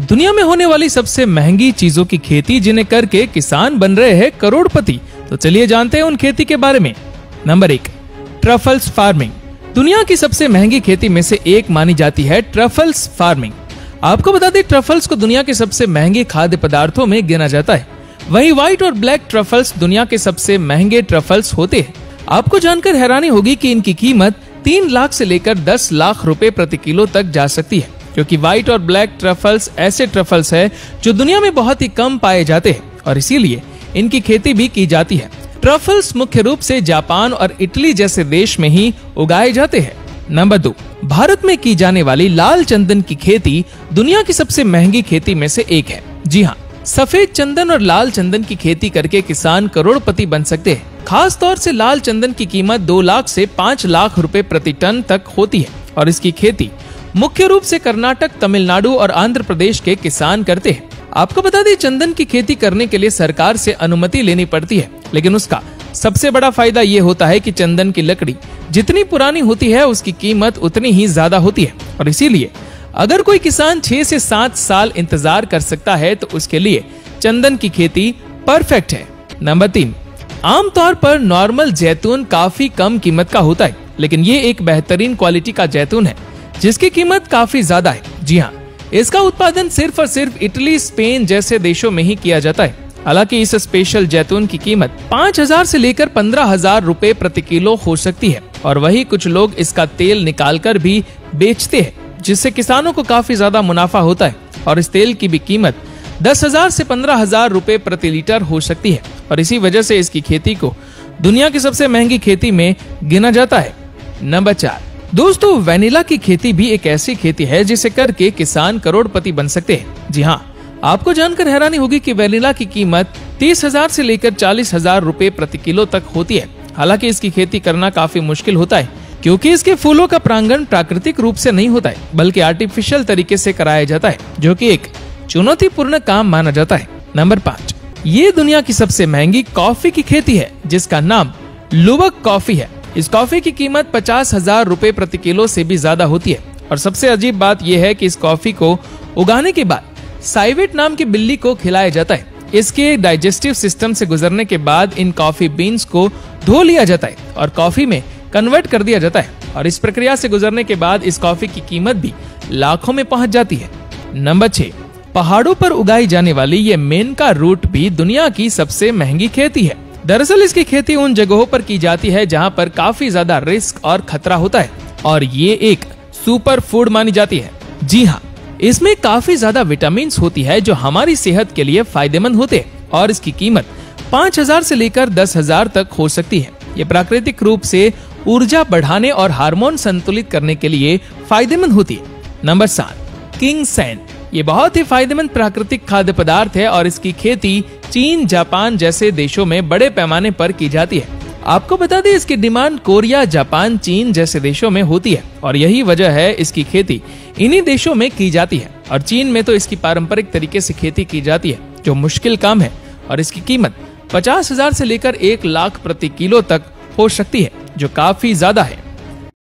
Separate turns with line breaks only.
दुनिया में होने वाली सबसे महंगी चीजों की खेती जिन्हें करके किसान बन रहे हैं करोड़पति। तो चलिए जानते हैं उन खेती के बारे में। Number 1, truffles farming. दुनिया की सबसे महंगी खेती में से एक मानी जाती है ट्रफल्स फार्मिंग। आपको बता दें, ट्रफल्स को दुनिया के सबसे महंगे खाद्य पदार्थों में गिना जाता है। वहीं व्हाइट और ब्लैक ट्रफल्स दुनिया के सबसे महंगे ट्रफल्स होते हैं। आपको जानकर हैरानी होगी कि इनकी कीमत 3 लाख से लेकर 10 लाख रुपए प्रति किलो तक जा सकती है, क्योंकि व्हाइट और ब्लैक ट्रफल्स ऐसे ट्रफल्स है जो दुनिया में बहुत ही कम पाए जाते हैं और इसीलिए इनकी खेती भी की जाती है। ट्रफल्स मुख्य रूप से जापान और इटली जैसे देश में ही उगाए जाते हैं। नंबर 2, भारत में की जाने वाली लाल चंदन की खेती दुनिया की सबसे महंगी खेती में से एक है। जी हाँ, सफेद चंदन और लाल चंदन की खेती करके किसान करोड़पति बन सकते हैं। खास तौर से लाल चंदन की कीमत 2 लाख से 5 लाख रुपए प्रति टन तक होती है और इसकी खेती मुख्य रूप से कर्नाटक, तमिलनाडु और आंध्र प्रदेश के किसान करते हैं। आपको बता दें, चंदन की खेती करने के लिए सरकार से अनुमति लेनी पड़ती है, लेकिन उसका सबसे बड़ा फायदा ये होता है कि चंदन की लकड़ी जितनी पुरानी होती है उसकी कीमत उतनी ही ज्यादा होती है और इसीलिए अगर कोई किसान 6 से 7 साल इंतजार कर सकता है तो उसके लिए चंदन की खेती परफेक्ट है। नंबर 3, आमतौर पर नॉर्मल जैतून काफी कम कीमत का होता है, लेकिन ये एक बेहतरीन क्वालिटी का जैतून है जिसकी कीमत काफी ज्यादा है। जी हाँ, इसका उत्पादन सिर्फ और सिर्फ इटली, स्पेन जैसे देशों में ही किया जाता है। हालांकि इस स्पेशल जैतून की कीमत 5,000 से लेकर 15,000 रुपए प्रति किलो हो सकती है और वही कुछ लोग इसका तेल निकालकर भी बेचते हैं, जिससे किसानों को काफी ज्यादा मुनाफा होता है और इस तेल की भी कीमत 10,000 से 15,000 रुपए प्रति लीटर हो सकती है और इसी वजह से इसकी खेती को दुनिया की सबसे महंगी खेती में गिना जाता है। नंबर 4, दोस्तों, वेनिला की खेती भी एक ऐसी खेती है जिसे करके किसान करोड़पति बन सकते हैं। जी हाँ, आपको जानकर हैरानी होगी कि वेनिला की कीमत 30,000 से लेकर 40,000 रुपए प्रति किलो तक होती है। हालांकि इसकी खेती करना काफी मुश्किल होता है, क्योंकि इसके फूलों का परागण प्राकृतिक रूप से नहीं होता है बल्कि आर्टिफिशियल तरीके से कराया जाता है, जो कि एक चुनौतीपूर्ण काम माना जाता है। नंबर 5, ये दुनिया की सबसे महंगी कॉफी की खेती है जिसका नाम लुवक कॉफी है। इस कॉफी की कीमत 50,000 रुपए प्रति किलो से भी ज्यादा होती है और सबसे अजीब बात यह है कि इस कॉफी को उगाने के बाद साइवेट नाम की बिल्ली को खिलाया जाता है। इसके डाइजेस्टिव सिस्टम से गुजरने के बाद इन कॉफी बीन्स को धो लिया जाता है और कॉफी में कन्वर्ट कर दिया जाता है और इस प्रक्रिया से गुजरने के बाद इस कॉफी की कीमत भी लाखों में पहुंच जाती है। नंबर 6, पहाड़ों पर उगाई जाने वाली ये मेनका रूट भी दुनिया की सबसे महंगी खेती है। दरअसल इसकी खेती उन जगहों पर की जाती है जहां पर काफी ज्यादा रिस्क और खतरा होता है और ये एक सुपर फूड मानी जाती है। जी हाँ, इसमें काफी ज्यादा विटामिन होती है जो हमारी सेहत के लिए फायदेमंद होते हैं और इसकी कीमत 5,000 से लेकर 10,000 तक हो सकती है। ये प्राकृतिक रूप से ऊर्जा बढ़ाने और हार्मोन संतुलित करने के लिए फायदेमंद होती है। नंबर 7, किंग सैन। ये बहुत ही फायदेमंद प्राकृतिक खाद्य पदार्थ है और इसकी खेती चीन, जापान जैसे देशों में बड़े पैमाने पर की जाती है। आपको बता दें, इसकी डिमांड कोरिया, जापान, चीन जैसे देशों में होती है और यही वजह है इसकी खेती इन्हीं देशों में की जाती है और चीन में तो इसकी पारंपरिक तरीके से खेती की जाती है जो मुश्किल काम है और इसकी कीमत 50,000 से लेकर 1 लाख प्रति किलो तक हो सकती है, जो काफी ज्यादा है।